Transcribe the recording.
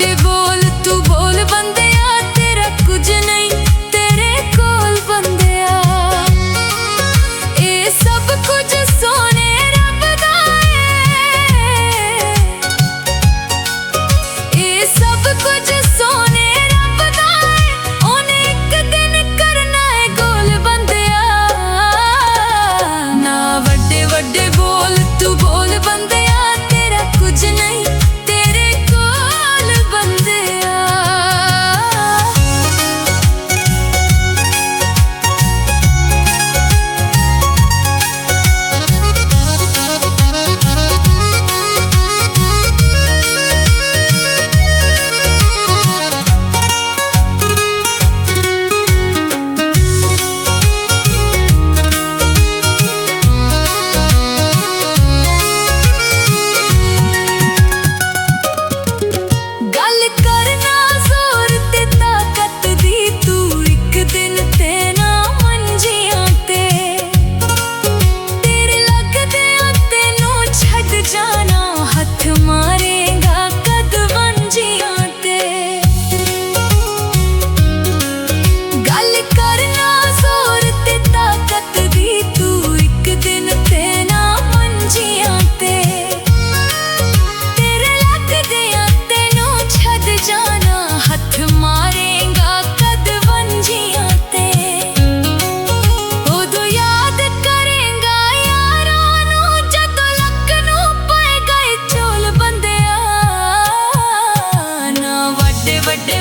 ਵੱਡੇ ਬੋਲ ਤੂੰ ਬੋਲ ਬੰਦਿਆ, ਤੇਰਾ ਕੁਝ ਨਹੀਂ ਤੇਰੇ ਕੋਲ ਬੰਦਿਆ। ਇਹ ਸਭ ਕੁਝ ਸੋਹਣੇ ਰੱਬ ਦਾ ਏ, ਇਹ ਸਭ ਕੁਝ ਸੋਹਣੇ ਰੱਬ ਦਾ ਏ। ਉਹਨੇ ਇੱਕ ਦਿਨ ਕਰਨਾ ਏ ਗੋਲ ਬੰਦਿਆ। ਨਾ ਵੱਡੇ ਵੱਡੇ ਬੋਲ ਤੂੰ ਬੋਲ ਬੰਦਿਆ, ਤੇਰਾ ਕੁਝ ਨਹੀਂ ਤੇਰੇ ਕੋਲ ਬੰਦਿਆ। ਗੱਲ ਕਰਨਾ ਜ਼ੋਰ ਤੇ ਤਾਕਤ ਦੀ, ਤੂੰ ਇੱਕ ਦਿਨ ਤੇ ਨਾ ਮੰਜੀਆਂ ਤੇ। ਤੇਰੇ ਲੱਗਦਿਆਂ ਤੈਨੂੰ ਛੱਡ ਜਾਣਾ, ਹੱਥ ਮਾਰੇਗਾ ਕਦ ਵੰਜੀਆਂ ਤੇ। ਗੱਲ ਕਰਨਾ ਜ਼ੋਰ ਤੇ ਤਾਕਤ ਦੀ, ਤੂੰ ਇੱਕ ਦਿਨ ਤੇ ਨਾ ਮੰਜੀਆਂ ਤੇ। ਤੇਰੇ ਲੱਗਦਿਆਂ ਤੈਨੂੰ ਛੱਡ ਜਾਣਾ, ਹੱਥ ਮਾਰੇਗਾ ਕਦ ਵੰਜੀਆਂ ਤੇ। ਉਦੋਂ ਯਾਦ ਕਰੇਗਾ ਯਾਰਾਂ ਨੂੰ, ਜਦੋਂ ਲੱਕ ਨੂੰ ਪਏਗਾ ਏ ਝੋਲ ਬੰਦਿਆ। ਨਾ ਵੱਡੇ ਵੱਡੇ